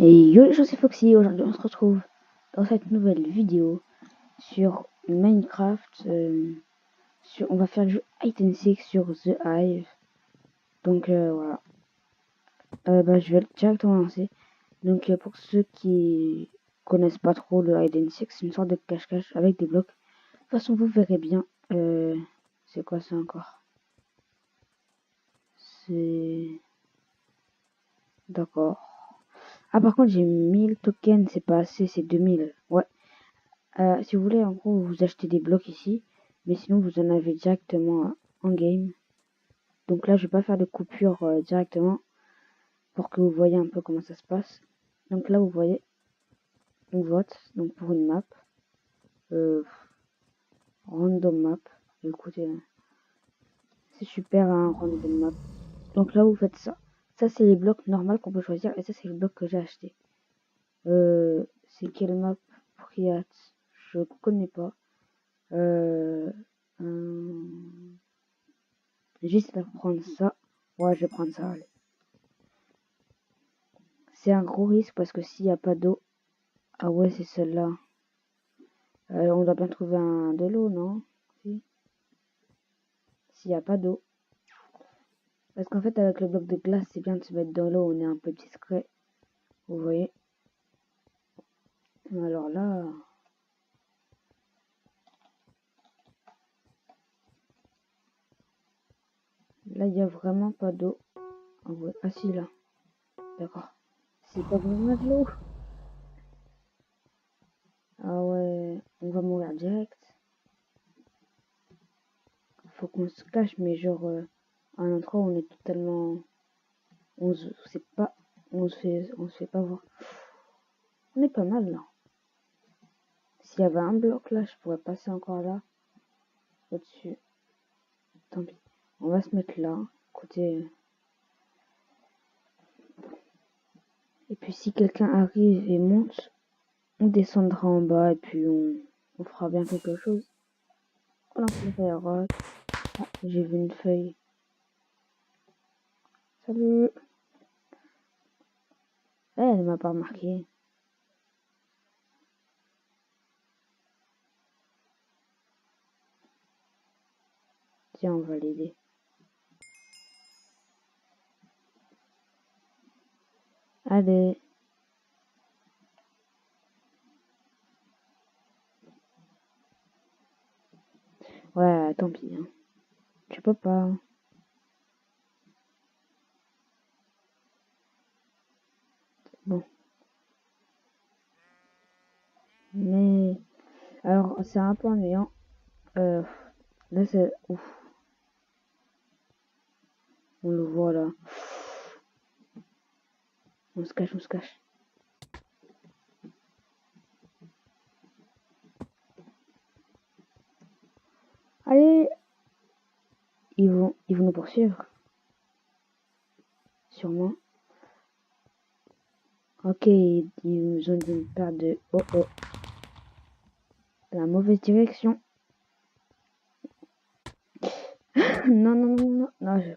Et yo les gens, c'est Foxy. Aujourd'hui on se retrouve dans cette nouvelle vidéo sur Minecraft. On va faire le jeu Hide and Seek sur The Hive. Donc voilà. Je vais directement lancer. Donc pour ceux qui connaissent pas trop le Hide and Seek, c'est une sorte de cache-cache avec des blocs. De toute façon vous verrez bien. C'est quoi ça encore? C'est... D'accord. Ah par contre j'ai 1000 tokens, c'est pas assez, c'est 2000. Ouais. Si vous voulez, en gros, vous achetez des blocs ici, mais sinon vous en avez directement en game. Donc là, je vais pas faire de coupure directement pour que vous voyez un peu comment ça se passe. Donc là, vous voyez, on vote donc pour une map, random map. Écoutez, c'est super un random map. Donc là, vous faites ça. Ça, c'est les blocs normaux qu'on peut choisir, et ça, c'est le bloc que j'ai acheté. C'est quelle map? Priat, je connais pas. Juste à prendre ça. Ouais, je vais prendre ça, allez. C'est un gros risque parce que s'il n'y a pas d'eau... Ah ouais, c'est celle-là. On doit bien trouver de l'eau, non? Si. S'il n'y a pas d'eau. Parce qu'en fait, avec le bloc de glace, c'est bien de se mettre dans l'eau. On est un peu discret. Vous voyez? Alors là... Là, il n'y a vraiment pas d'eau. Ah ouais. Ah si, là. D'accord. C'est pas vraiment de l'eau. Ah ouais. On va mourir direct. Faut qu'on se cache, mais genre... à un endroit où on est totalement... On se sait pas... On se fait pas voir. On est pas mal, là. S'il y avait un bloc là, je pourrais passer encore là, au-dessus. Tant pis. On va se mettre là, côté. Et puis si quelqu'un arrive et monte, on descendra en bas et puis on fera bien quelque chose. On lance rock. Ah, j'ai vu une feuille. Salut. Elle m'a pas remarqué. Tiens, on va l'aider. Allez. Ouais, tant pis. Hein. Tu peux pas. Bon. Mais... Alors, c'est un peu ennuyant. Là, c'est... Ouf. On le voit là. On se cache, on se cache. Allez. Ils vont nous poursuivre. Sûrement. Ok, ils nous ont dit une paire de... Oh oh. La mauvaise direction. Non, non, non, non. Non,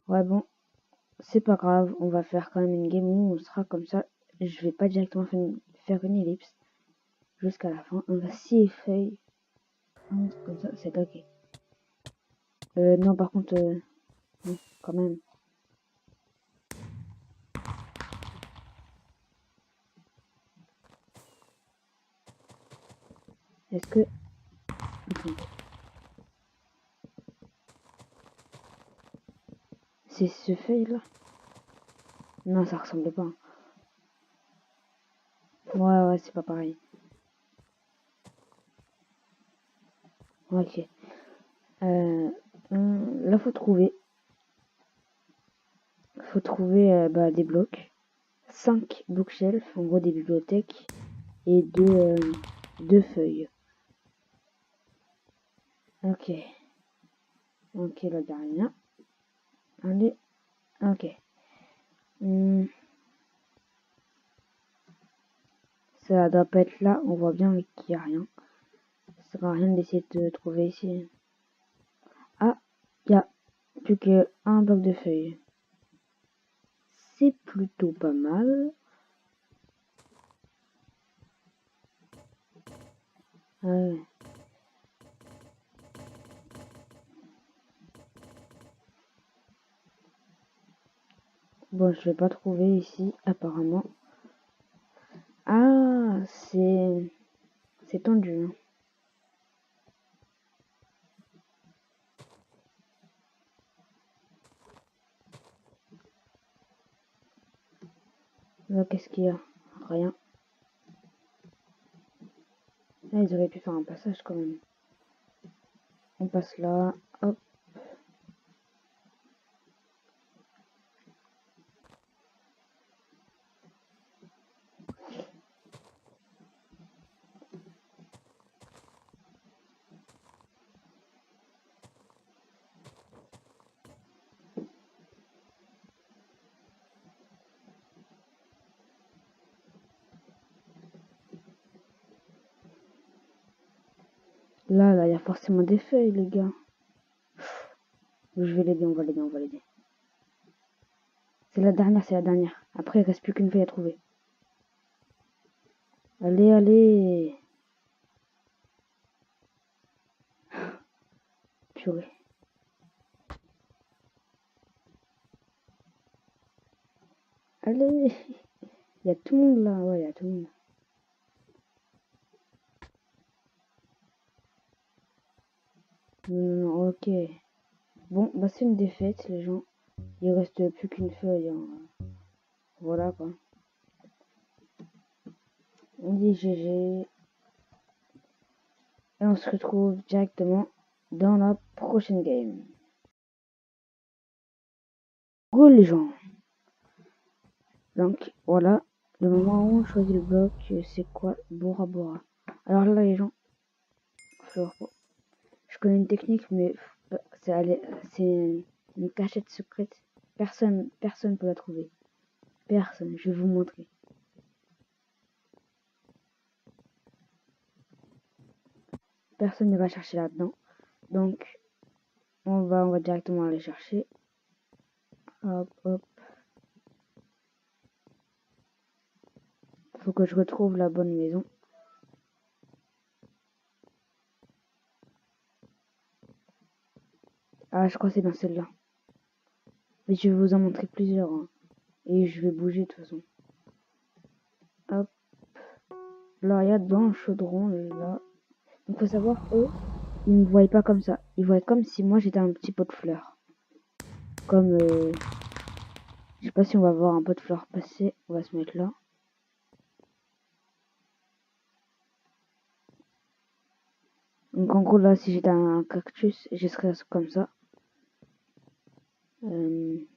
ouais, bon. C'est pas grave. On va faire quand même une game où on sera comme ça. Je vais pas directement faire une ellipse. Jusqu'à la fin. On va 6 feuilles. Comme ça, c'est ok. Non, par contre... non, quand même. Est-ce que... Attends. C'est ce feuille-là? Non, ça ressemble pas. Ouais, c'est pas pareil. Ok. Là, faut trouver. Des blocs. 5 bookshelves, en gros des bibliothèques. Et deux feuilles. Ok. Ok, là, y'a rien. Allez. Ok. Ça doit pas être là. On voit bien qu'il y a rien. Ça sert à rien d'essayer de trouver ici. Ah, il y a plus que un bloc de feuilles. C'est plutôt pas mal. Ah ouais. Bon, je vais pas trouver ici, apparemment. Ah, c'est tendu, hein. Là, qu'est-ce qu'il y a? Rien. Là, ils auraient pu faire un passage quand même. On passe là. Hop. Là, il y a forcément des feuilles, les gars. Je vais l'aider, on va l'aider, on va l'aider. C'est la dernière, c'est la dernière. Après, il reste plus qu'une feuille à trouver. Allez, allez. Purée. Allez. Il y a tout le monde là. Ouais, il y a tout le monde. Non, ok. Bon, bah c'est une défaite, les gens. Il reste plus qu'une feuille, hein. Voilà, quoi. On dit GG. Et on se retrouve directement dans la prochaine game. Go, les gens. Donc, voilà. Le moment où on choisit le bloc, c'est quoi? Bora Bora. Alors là, les gens, je connais une technique, mais c'est une cachette secrète. Personne peut la trouver. Personne. Je vais vous montrer. Personne ne va chercher là-dedans. Donc, on va directement aller chercher. Hop, hop. Faut que je retrouve la bonne maison. Ah, je crois que c'est dans celle-là. Mais je vais vous en montrer plusieurs, hein. Et je vais bouger de toute façon. Hop. Là, il y a dans le chaudron, là. Donc, faut savoir, eux, ils me voient pas comme ça. Ils voient comme si moi, j'étais un petit pot de fleurs. Comme, je sais pas si on va voir un pot de fleurs passer. On va se mettre là. Donc, en gros, là, si j'étais un cactus, je serais comme ça. Il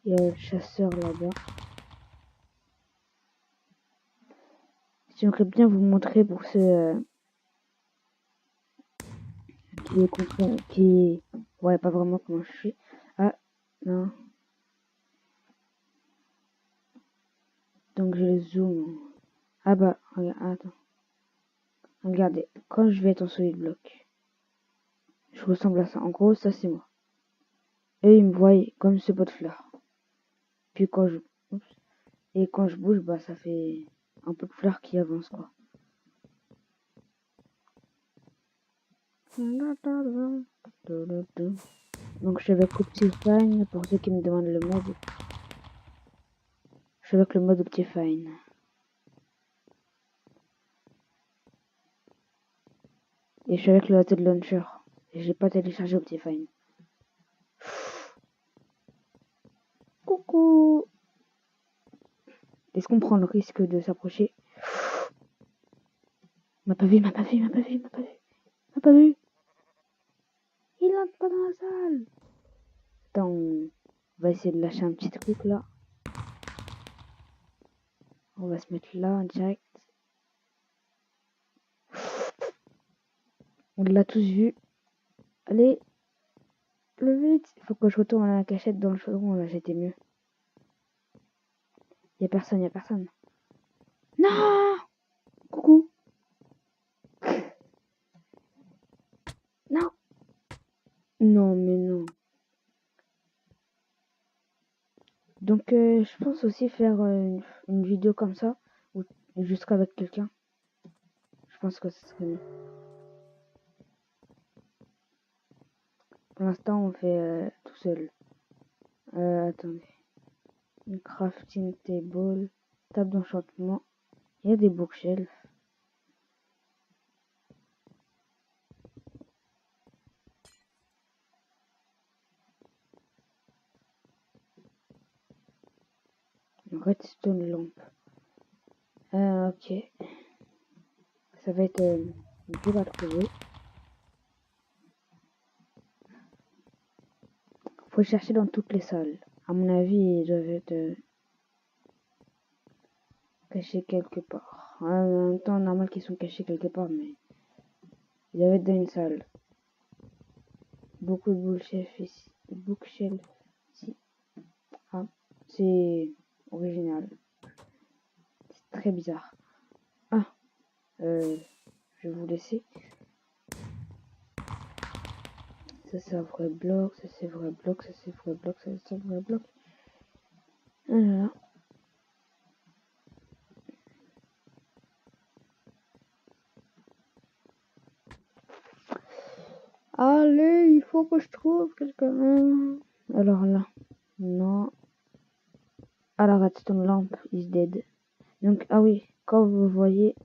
y a le chasseur là-bas. J'aimerais bien vous montrer pour ceux qui voient pas vraiment comment je suis. Ah, non. Donc je le zoom. Ah bah, regarde, attends. Regardez, quand je vais être en solide bloc, je ressemble à ça. En gros, ça c'est moi. Eux, ils me voient comme ce pot de fleurs. Puis quand je... Oups. Et quand je bouge, bah ça fait un pot de fleurs qui avance, quoi. Donc je suis avec Optifine, pour ceux qui me demandent le mode. Je suis avec le mode Optifine. Et je suis avec le Hotel Launcher. Et j'ai pas téléchargé Optifine. Coucou. Est-ce qu'on prend le risque de s'approcher? M'a pas vu, m'a pas vu, m'a pas vu, m'a pas vu. M'a pas vu. Il entre pas dans la salle. Attends, on va essayer de lâcher un petit truc là. On va se mettre là en direct. On l'a tous vu. Allez, le vite. Il faut que je retourne à la cachette dans le chaudron, là j'étais mieux. Y a personne, y a personne. Non. Coucou. Non. Non, mais non. Donc je pense aussi faire une vidéo comme ça, ou juste avec quelqu'un. Je pense que ce serait mieux. Pour l'instant, on fait tout seul. Attendez. Une crafting table, table d'enchantement. Il y a des bookshelves. Une redstone lampe. Ok. Ça va être dur à trouver. Faut chercher dans toutes les salles. À mon avis, ils doivent être cachés quelque part. En même temps, normal qu'ils sont cachés quelque part, mais ils doivent être dans une salle. Beaucoup de bookshelves ici. Bookshelves ici. Ah, c'est original. C'est très bizarre. Ah, je vais vous laisser. Ça c'est un vrai bloc, ça c'est vrai bloc, ça c'est vrai bloc, ça c'est vrai bloc. Voilà. Allez, il faut que je trouve quelqu'un. Alors là, non. Alors, redstone lamp is dead. Donc, ah oui, quand vous voyez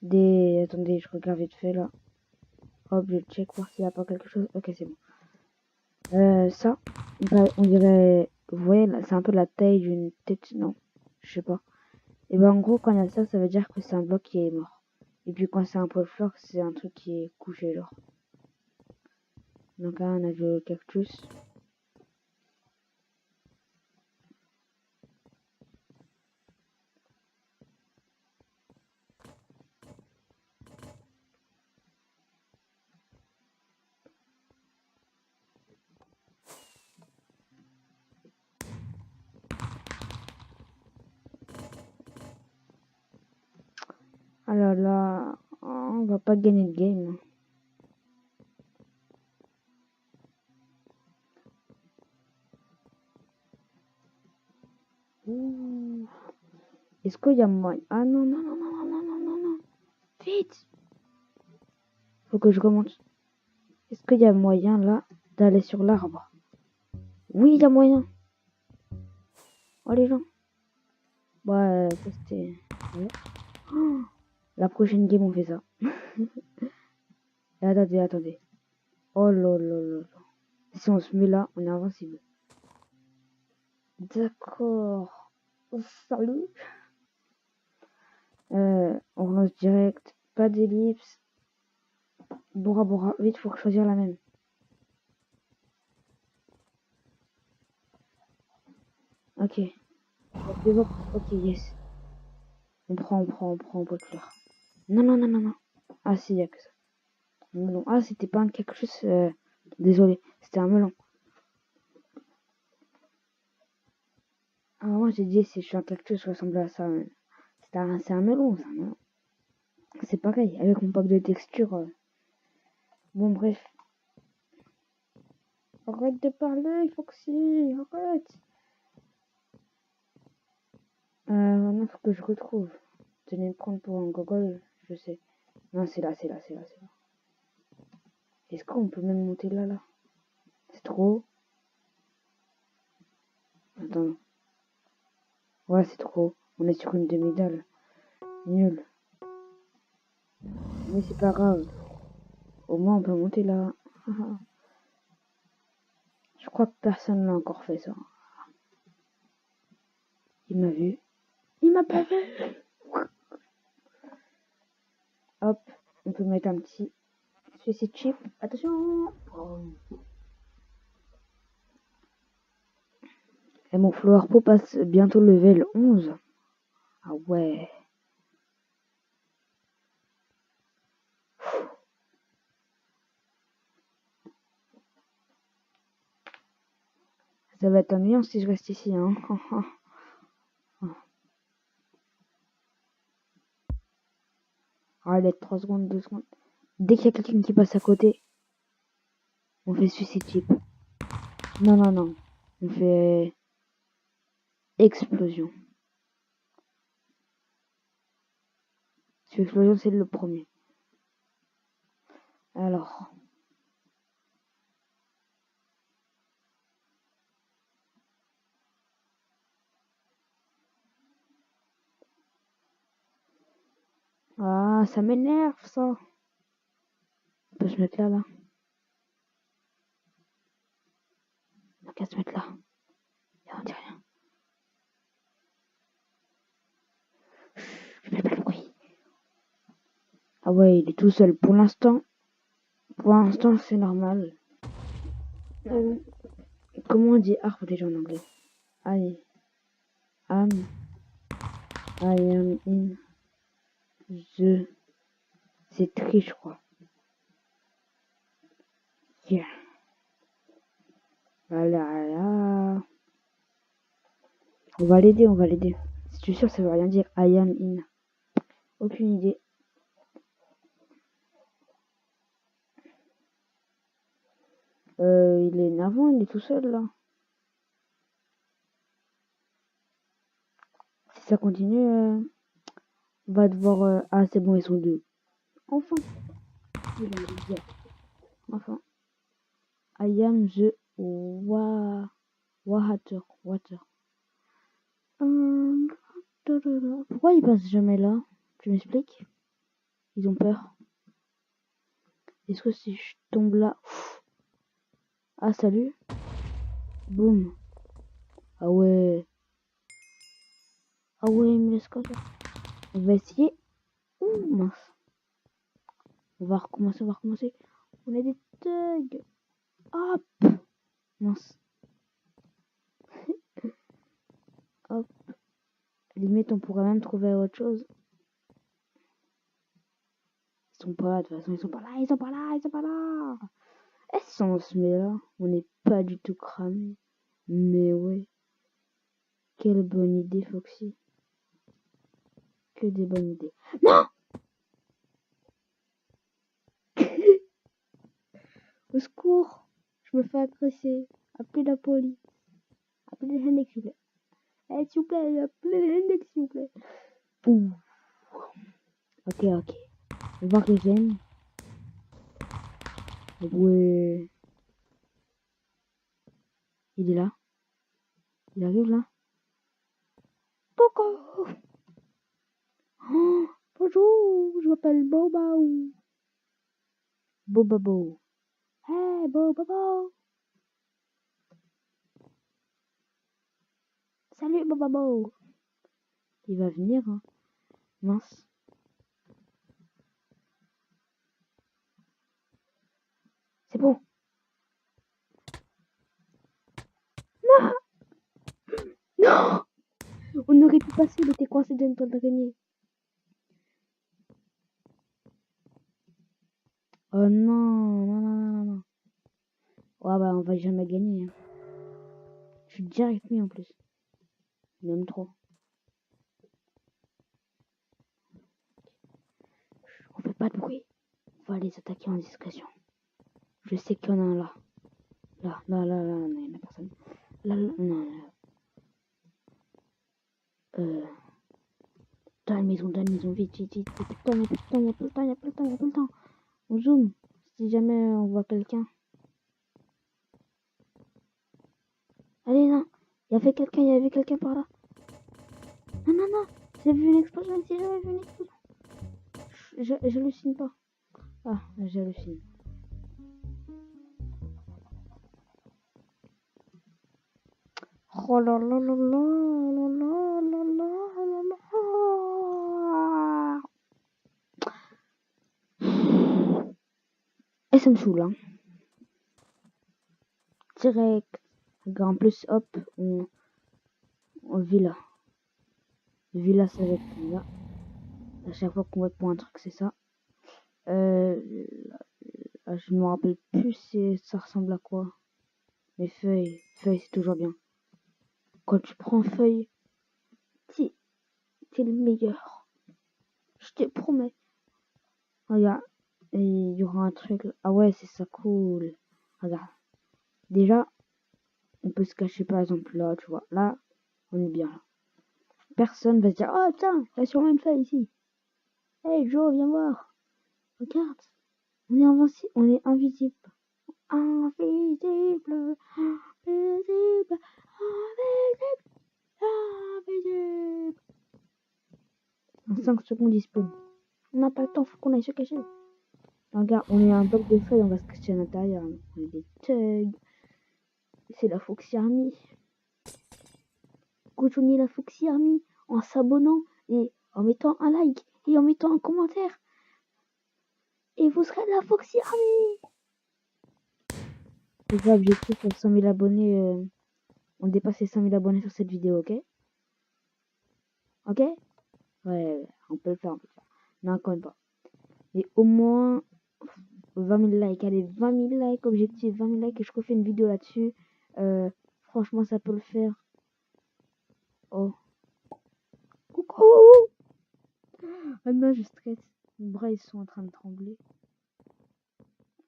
des... Attendez, je regarde vite fait là. Hop, je check voir s'il n'y a pas quelque chose. Ok, c'est bon. Ça, bah, on dirait... Vous voyez, là, c'est un peu la taille d'une tête, non? Je sais pas. Et ben en gros, quand il y a ça, ça veut dire que c'est un bloc qui est mort. Et puis quand c'est un pôle fleur, c'est un truc qui est couché, genre. Donc là, on a le cactus. Alors là, on va pas gagner le game. Ouh. Est-ce qu'il y a moyen... Ah non, non, non, non, non, non, non, non. Vite! Faut que je remonte. Est-ce qu'il y a moyen, là, d'aller sur l'arbre? Oui, il y a moyen. Oh, les gens. Ouais, ça c'était... Ouais. Oh, la prochaine game, on fait ça. Attendez, attendez. Oh là là là là. Si on se met là, on est invincible. D'accord. Salut. On relance direct. Pas d'ellipse. Bora Bora. Vite, faut choisir la même. Ok. Ok, yes. On prend, on peut le faire. Non, non, non, non, non. Ah si, y a que ça. Melon. Ah, c'était pas un quelque chose. Désolé, c'était un melon. Ah, moi j'ai dit si je suis un cactus, je ressemble à ça. C'est un melon, c'est un melon. C'est pareil, avec mon pack de texture. Bon, bref. Arrête de parler, Foxy, arrête. Maintenant, faut que je retrouve. Tenez me prendre pour un gogol, je sais. Non, c'est là, c'est là, c'est là, c'est là. Est-ce qu'on peut même monter là, là? C'est trop haut. Attends. Ouais, c'est trop haut. On est sur une demi-dalle. Nul. Mais c'est pas grave. Au moins, on peut monter là. Je crois que personne n'a encore fait ça. Il m'a vu. Il m'a pas vu. Hop, on peut mettre un petit suicide chip. Attention. Oh. Et mon Flower Pro passe bientôt level 11. Ah ouais. Ça va être ennuyant si je reste ici. Hein. Allez, 3 secondes, 2 secondes. Dès qu'il y a quelqu'un qui passe à côté, on fait suicide chip. Non, non, non. On fait... Explosion. Sur explosion, c'est le premier. Alors. Ah, ça m'énerve, ça. On peut se mettre là, là. On a qu'à se mettre là. Et on dit rien. Je fais pas le bruit. Ah ouais, il est tout seul. Pour l'instant, c'est normal. Comment on dit harpe déjà en anglais? I am in the... C'est tri, je crois. Yeah. Voilà. On va l'aider. Si tu es sûr, ça veut rien dire. I am in. Aucune idée. Il est énervant, il est tout seul là. Si ça continue, on va devoir... Ah, c'est bon, ils sont deux. Enfin. Enfin. I am the water. Pourquoi ils passent jamais là? Tu m'expliques? Ils ont peur. Est-ce que si je tombe là... Ah, salut. Boum. Ah ouais. Ah ouais, mais laisse comme ça. On va essayer. Ouh, mince. On va recommencer. On a des thugs. Hop. Mince. Hop. Limite, on pourrait même trouver autre chose. Ils sont pas là, de toute façon, ils sont pas là. Et si on se met là, on n'est pas du tout cramé. Mais ouais. Quelle bonne idée, Foxy. Que des bonnes idées. Non! Au secours! Je me fais agresser. Appelez la police. Appelez les Hennex, s'il vous plaît. Eh, s'il vous plaît, appelez les Hennex, s'il vous plaît. Ouh. Ok. On va voir les j'aime. Ouais. Il est là. Il arrive là. Coucou! Oh, bonjour, je m'appelle Bobao. Bobabo. Hey, Bobabo. Salut, Bobabo. Il va venir, hein. Mince. C'est bon. Non! Non! On aurait pu passer, il était coincé dans une toile d'araignée. Oh non. Ouais, bah, on va jamais gagner. Hein. Je suis direct mis en plus. Même trop. On fait pas de bruit. On va les attaquer en discrétion. Je sais qu'il y en a un là. Là, non, il n'y en a personne. Là, non. Dans la maison, vite. Putain, il y a plus de temps. On zoome. Si jamais on voit quelqu'un. Allez, non. Il y avait quelqu'un par là. Non. J'ai vu une explosion ici, J'hallucine pas. Ah, j'hallucine. Oh là là. Et ça me saoule, hein. Direct. En plus, hop, on villa. Villa, ça va être là. À chaque fois qu'on vote pour un truc, c'est ça. Je me rappelle plus si ça ressemble à quoi. Mais feuilles, c'est toujours bien. Quand tu prends feuille, t'es le meilleur. Je te promets. Regarde, il y aura un truc. Ah ouais, c'est ça, cool. Regarde. Déjà, on peut se cacher par exemple là, tu vois. Là, On est bien là. Personne va se dire, oh tiens, il y a sûrement une feuille ici. Hey Joe, viens voir. Regarde. On est invisible. Invisible. Invisible. Invisible. Invisible. En 5 secondes, il spawn. On n'a pas le temps, faut qu'on aille se cacher. Regarde, on est un bloc de feuilles, on va se cacher à l'intérieur. On est des thugs. C'est la Foxy Army. Rejoignez la Foxy Army en s'abonnant et en mettant un like et en mettant un commentaire. Et vous serez la Foxy Army. Les gars, objectif pour 100 000 abonnés. On dépasse les 100 000 abonnés sur cette vidéo, ok? Ok? Ouais, on peut le faire, Non, quand même pas. Et au moins 20 000 likes. Allez, 20 000 likes, objectif 20 000 likes et je refais une vidéo là-dessus. Franchement, ça peut le faire. Oh. Coucou! Ah non, je stresse. Mes bras, ils sont en train de trembler.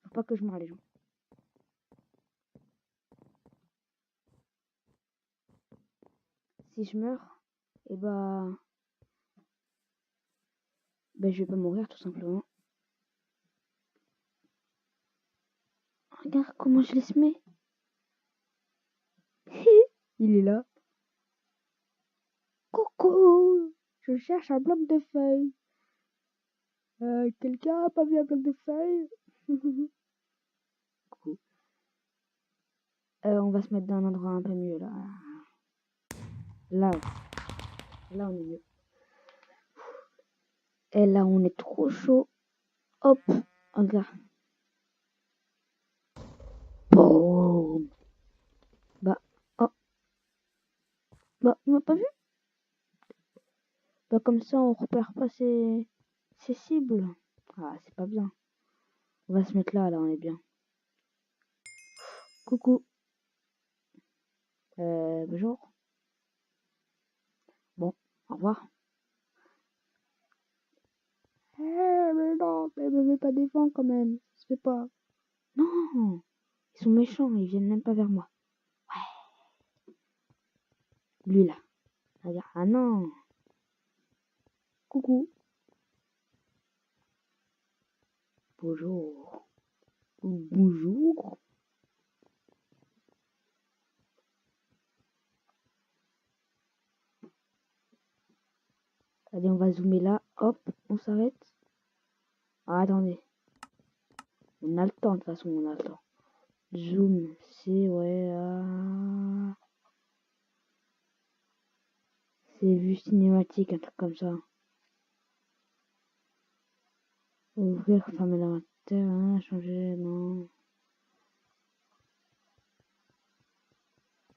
Faut pas que je meure, les gens. Si je meurs, et je vais pas mourir, tout simplement. Regarde comment je les mets. Il est là. Coucou! Je cherche un bloc de feuilles. Quelqu'un a pas vu un bloc de feuilles? Coucou. On va se mettre dans un endroit un peu mieux, là. Là. Là, on est mieux. Et là, on est trop chaud. Hop. Regarde. Boum. Oh. Il m'a pas vu? Comme ça, on repère pas ses cibles. Ah, c'est pas bien. On va se mettre là, on est bien. Coucou. Bonjour. Bon, au revoir. Mais non, mais me mets pas défendre quand même. Ça se fait pas. Non, ils sont méchants, ils viennent même pas vers moi. Ouais. Lui là. Regarde. Ah non. Coucou. Bonjour. Bonjour. Allez, on va zoomer là. Hop, on s'arrête. Ah, attendez. On a le temps, de toute façon, on a le temps. Zoom, c'est, ouais. C'est vue cinématique, un truc comme ça. Ouvrir, fermer l'inventaire, hein, changer, non.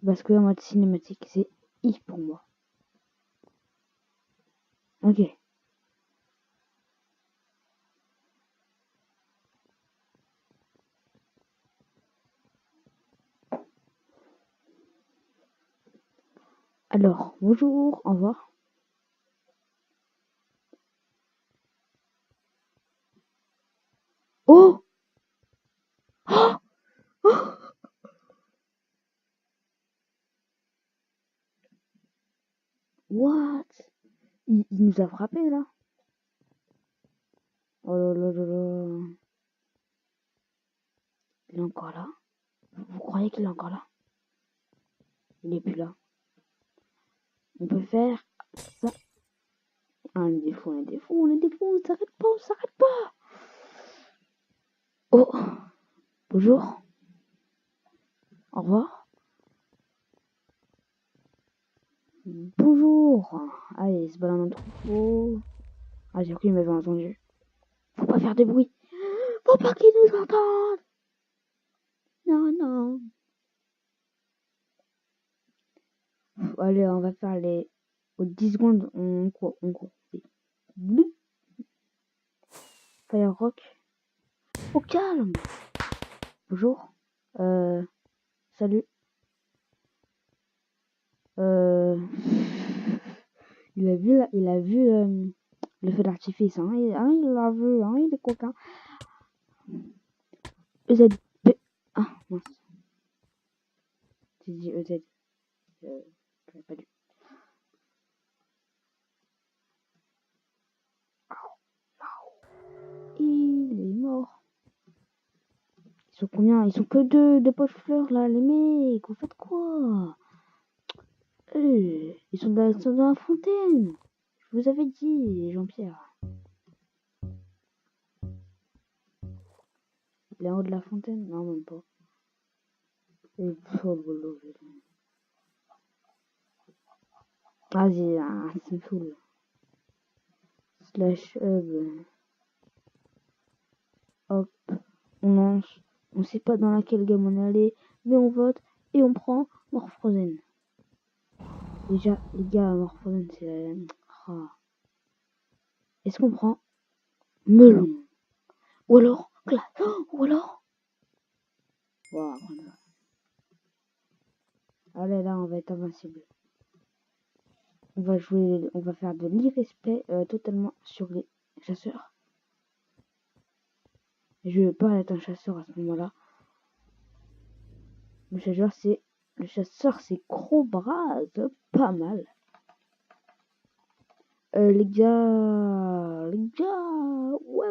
Basculer en mode cinématique, c'est I pour moi. Ok. Alors, bonjour, au revoir. Oh! Oh! Oh! What? Il nous a frappé là. Oh là là là là. Il est encore là? Vous croyez qu'il est encore là? Il est plus là. On peut faire ça. Ah, on est des fous, on est des fous, on est des fous, on s'arrête pas, on s'arrête pas. Oh! Bonjour. Au revoir. Bonjour. Allez, il se balade dans le troupeau. Ah, j'ai cru qu'il m'avait entendu. Faut pas faire de bruit. Faut pas qu'il nous entende. Non, non. Allez, on va faire les... Aux 10 secondes, on court. Fire Rock. Au calme. Bonjour. Salut. Il a vu le feu d'artifice. Hein. Il l'a vu. Hein. Il est coquin. EZB. Ah, mince. J'ai dit EZ. J'aurais pas dû. sont combien? Ils sont que deux pots de fleurs là, les mecs. Vous faites quoi? Ils sont dans la fontaine. Je vous avais dit, Jean-Pierre. Il est en haut de la fontaine? Non, même pas. Vas-y, ça me saoule. Slash hub. Hop. On lance. On sait pas dans laquelle game on est allé, mais on vote et on prend Morphrozen. Déjà, les gars, Morphrozen, c'est la... Oh. Est-ce qu'on prend melon? Ou alors glace? Ou alors... Wow. Allez, là, on va être invincible. On va jouer, on va faire de l'irrespect totalement sur les chasseurs. Je veux pas être un chasseur à ce moment-là. Le chasseur c'est Crowbraz, pas mal. Les gars, ouais.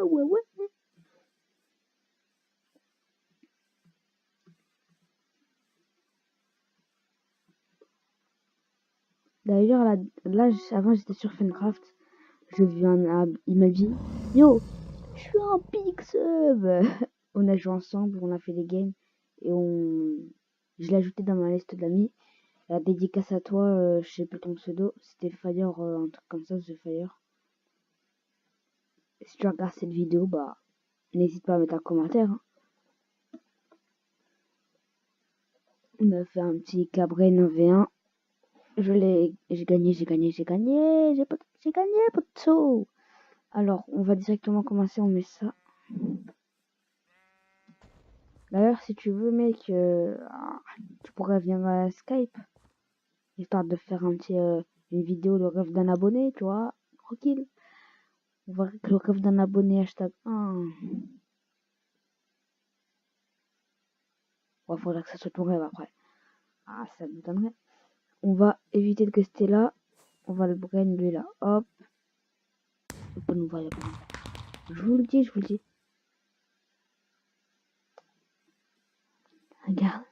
D'ailleurs là avant j'étais sur Funcraft, je vis il m'a dit yo, je suis un Pixub. On a joué ensemble, on a fait des games et je l'ai ajouté dans ma liste d'amis. La dédicace à toi, je sais plus ton pseudo, c'était Fire, un truc comme ça, The Fire. Si tu regardes cette vidéo, bah n'hésite pas à mettre un commentaire. Hein. On a fait un petit cabré 9v1. J'ai gagné, j'ai gagné, poteau. Alors, on va directement commencer, on met ça. D'ailleurs, si tu veux, mec, tu pourrais venir à Skype, histoire de faire une vidéo, le rêve d'un abonné, tu vois, tranquille. On va le rêve d'un abonné, hashtag 1. Bon, faudra que ça soit ton rêve après. Ah, ça me donnerait. On va éviter de rester là. On va le brain, lui, là. Hop. Il peut nous voir, il peut nous voir. Je vous le dis. Regarde.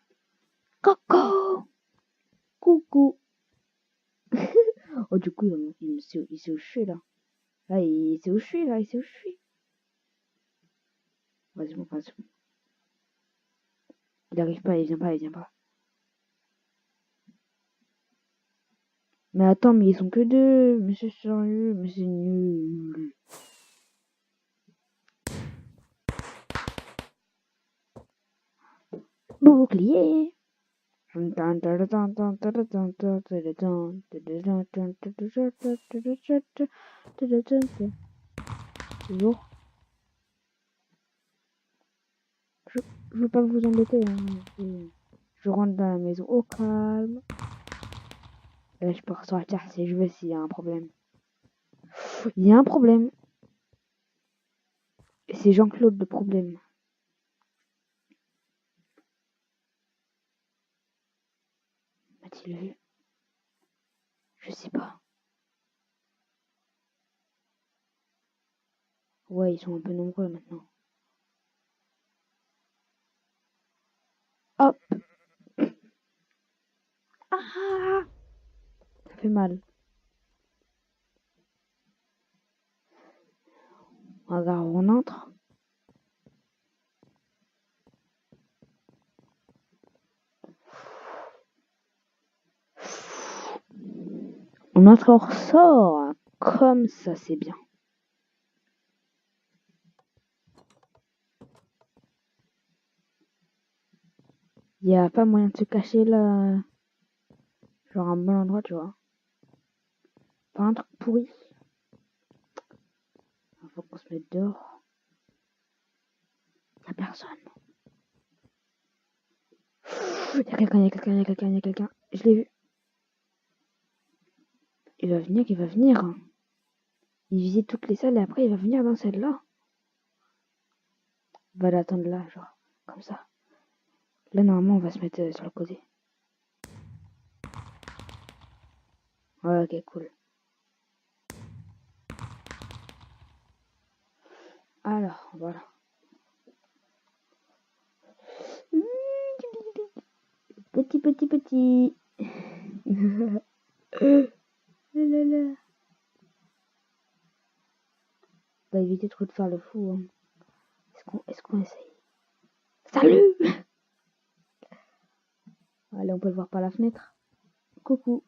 Coucou. Oh, du coup, il sait où je suis, là. Là, il sait où je suis, là. Vas-y, bon. Il arrive pas, il vient pas. Mais attends, mais ils sont que deux. Mais c'est sérieux, mais c'est nul. Bouclier. Toujours. Je veux pas vous embêter. Hein. Je rentre dans la maison au calme. Là, je peux ressortir si je veux s'il y a un problème. Il y a un problème. C'est Jean-Claude le problème. M'a-t-il vu? Je sais pas. Ouais, ils sont un peu nombreux maintenant. Hop. Ah, ça fait mal. Regarde, on entre. On entre, on ressort. Comme ça, c'est bien. Il n'y a pas moyen de se cacher là. Genre un bon endroit, tu vois. Pas un truc pourri. Faut qu'on se mette dehors. Y'a personne. Y'a quelqu'un. Je l'ai vu. Il va venir. Il visite toutes les salles et après il va venir dans celle-là. On va l'attendre là, genre. Comme ça. Là, normalement, on va se mettre sur le côté. Ouais, ok, cool. Alors, voilà. Petit. Là, là, là. On va éviter trop de faire le fou. Hein. Est-ce qu'on essaye? Salut! Allez, on peut le voir par la fenêtre. Coucou.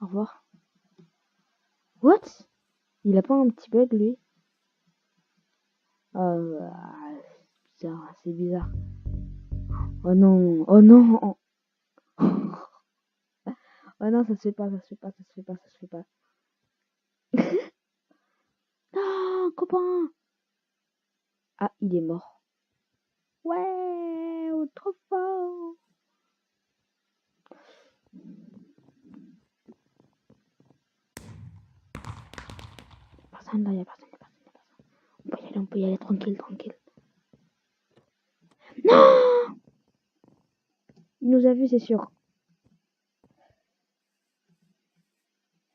Au revoir. What? Il a pas un petit bug, lui? C'est bizarre. Oh non. Oh non. Oh non, ça se fait pas. Non, copain. Ah, il est mort. Ouais, trop fort. Personne là, y a personne. On peut y aller tranquille. Non! Il nous a vus, c'est sûr.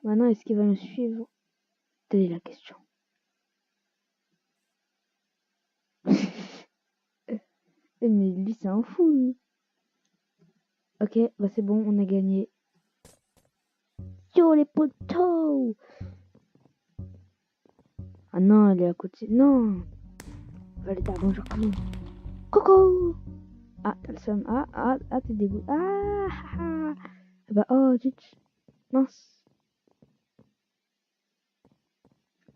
Maintenant, est-ce qu'il va nous suivre? Telle est la question. Mais lui, c'est un fou, lui. Ok, bah c'est bon, on a gagné. Yo, les potos! Ah non, elle est à côté. Non! On va aller dire bonjour quand même. Coucou! Ah, t'as le seum. T'es dégoûté. Bah, oh, zut. Mince.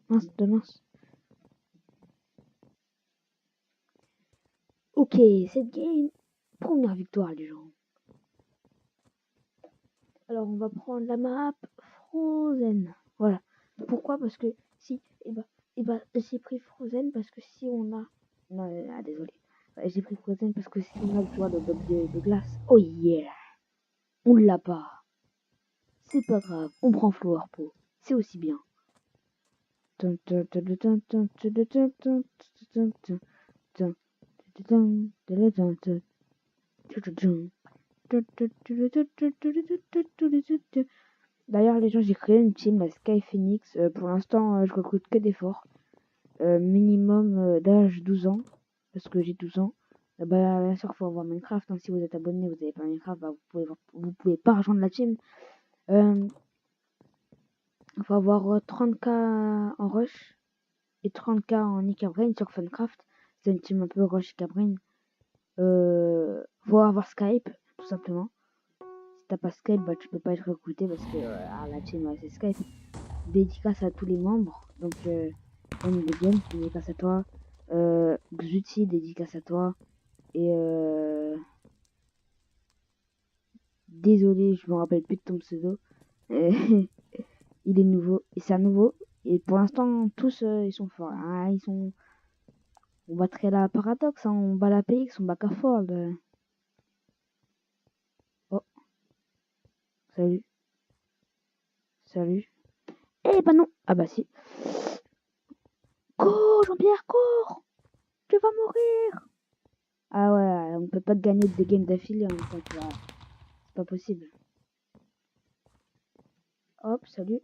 Mince. Ok, cette game. Première victoire, les gens. Alors, on va prendre la map Frozen. Voilà. Pourquoi? Parce que si. J'ai pris Frozen parce que si on a. Non, désolé. J'ai pris Frozen parce que si on a le choix de glace. Oh yeah! On l'a pas. C'est pas grave. On prend Flower Po. C'est aussi bien. D'ailleurs, les gens, j'ai créé une team, la Sky Phoenix. Pour l'instant, je recrute que des forts. Minimum d'âge 12 ans. Parce que j'ai 12 ans. Bah, bien sûr, faut avoir Minecraft. Hein. Si vous êtes abonné, vous n'avez pas Minecraft, bah, vous pouvez pas rejoindre la team. Il faut avoir 30k en rush et 30k en Icabrain sur Funcraft. C'est une team un peu rush Icabrain. Faut avoir Skype, tout simplement. Si t'as pas Skype, bah tu peux pas être recruté parce que la team c'est Skype. Dédicace à tous les membres. Donc, Game, dédicace à toi. Xuti, dédicace à toi. Et désolé, je me rappelle plus de ton pseudo. Il est nouveau. Et c'est un nouveau. Et pour l'instant, tous ils sont forts. Hein, on battrait la Paradox, hein, on bat la PX, on bat Caffold. Oh, salut. Eh bah non. Ah bah si. Cours, Jean-Pierre, cours. Tu vas mourir. Ah ouais, on peut pas gagner des games d'affilée en même temps. C'est pas possible. Hop, salut.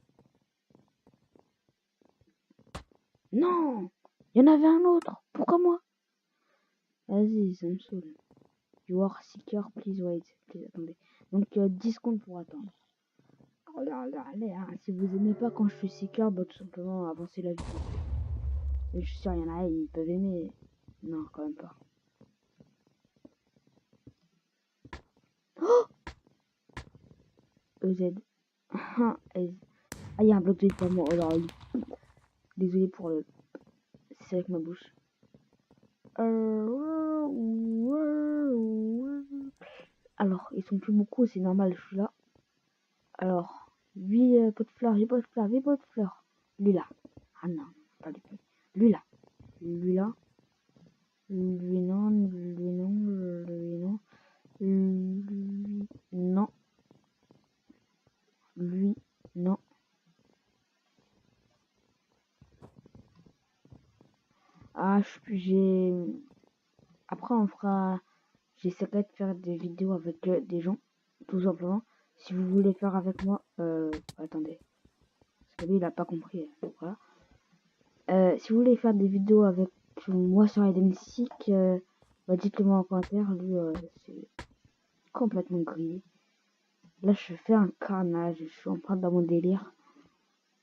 Non, il y en avait un autre. Pourquoi moi? Vas-y, ça me saoule. You are seeker, please wait. Please, attendez. Donc 10 secondes pour attendre. Oh là là, allez, hein. Si vous aimez pas quand je suis seeker, bah tout simplement avancez la vidéo. Et je suis sûr, il y en a, ils peuvent aimer. Non, quand même pas. Oh, EZ. Ah, il y a un bloc de vide pour moi. Oh là, désolé pour le... C'est avec ma bouche. Alors, ils sont plus beaucoup, c'est normal, je suis là. Alors, 8 pots de fleurs, 8 pots de fleurs, 8 pots de fleurs. Lui là. Ah non, pas lui. Lui là. Lui là. Lui non, lui non, lui non. Lui non. Lui non. Ah, j'ai... Après, on fera... J'essaierai de faire des vidéos avec des gens, tout simplement. Si vous voulez faire avec moi... attendez. Parce que lui, il a pas compris. Voilà. Si vous voulez faire des vidéos avec moi sur Hide and Seek, bah dites-le moi en commentaire. Lui, complètement grillé. Là, je fais un carnage, je suis en train dans mon délire.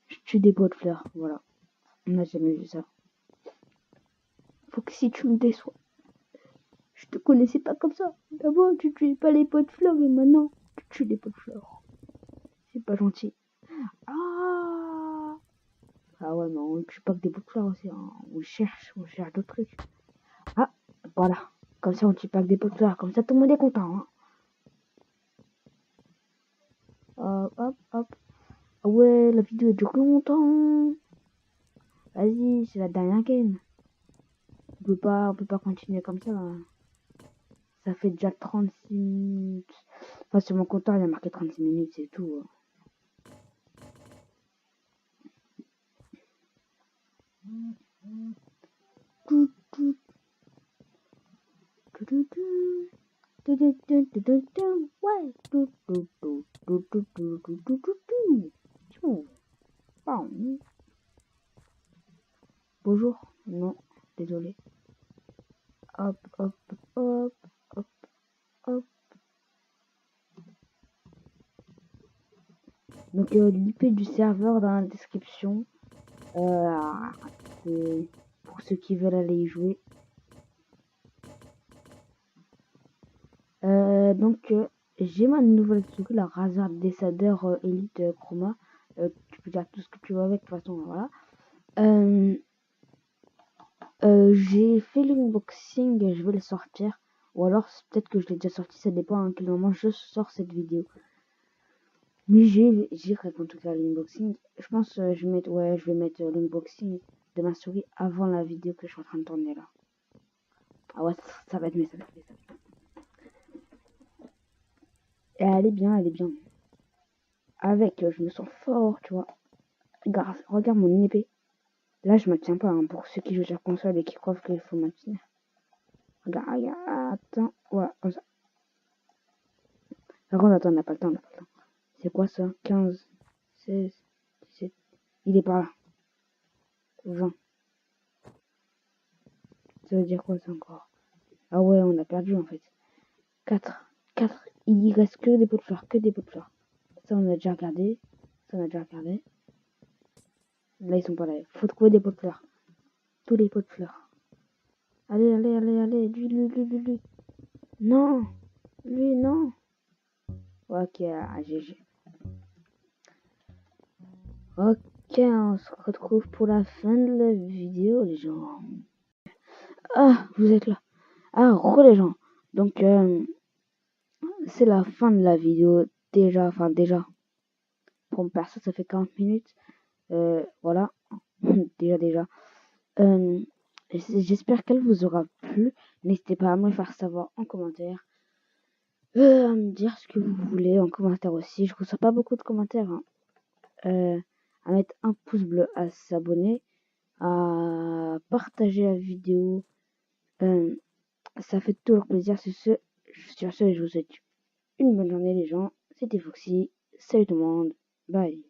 Je tue des pots de fleurs, voilà. On n'a jamais vu ça. Faut que si tu me déçois. Je te connaissais pas comme ça. D'abord, tu tuais pas les pots de fleurs et maintenant, tu tues les pots de fleurs. C'est pas gentil. Ah ouais, mais on tue pas que des pots de fleurs aussi. Hein. On cherche d'autres trucs. Ah, voilà. Comme ça, on tue pas que des pots de fleurs. Comme ça, tout le monde est content. Hein. Hop, hop. Ah ouais, la vidéo dure longtemps. Vas-y, c'est la dernière game. On peut pas continuer comme ça. Hein. Ça fait déjà 36 minutes. Enfin, sur mon compteur, il a marqué 36 minutes, c'est tout. Bonjour. Non, désolé. Hop, hop, hop, hop, hop. Donc l'IP du serveur dans la description. C'est pour ceux qui veulent aller y jouer. Donc j'ai ma nouvelle souris, la Razer Decider Elite Chroma. Tu peux dire tout ce que tu veux avec, de toute façon, voilà. J'ai fait l'unboxing, je vais le sortir. Ou alors peut-être que je l'ai déjà sorti, ça dépend à quel moment je sors cette vidéo. Mais j'irai en tout cas l'unboxing. Je pense je vais mettre l'unboxing de ma souris avant la vidéo que je suis en train de tourner là. Ah ouais, ça va être mieux, ça va être mieux. Et elle est bien, elle est bien. Avec, je me sens fort, tu vois. Regarde mon épée. Là, je me tiens pas, hein, pour ceux qui jouent sur console et qui croient qu'il faut maintenir. Regarde, attends, voilà, comme ça. Par contre, attends, on n'a pas le temps, C'est quoi ça? 15, 16, 17. Il est par là. 20. Ça veut dire quoi ça encore? Ah ouais, on a perdu en fait. 4. 4. Il reste que des pots de fleurs, que des pots de fleurs. Ça, on a déjà regardé. Là, ils sont pas là. Faut trouver des pots de fleurs. Tous les pots de fleurs. Allez. Lui. Non. Lui, non. Ok, GG. Ok, on se retrouve pour la fin de la vidéo, les gens. Ah, vous êtes là. Ah, les gens. Donc, c'est la fin de la vidéo. Déjà. Pour me perso, ça fait 40 minutes. Voilà. déjà. J'espère qu'elle vous aura plu. N'hésitez pas à me le faire savoir en commentaire. À me dire ce que vous voulez en commentaire aussi. Je reçois pas beaucoup de commentaires. Hein. À mettre un pouce bleu, à s'abonner, à partager la vidéo. Ça fait toujours plaisir. Sur ce, je vous souhaite une bonne journée les gens. C'était Foxy. Salut tout le monde. Bye.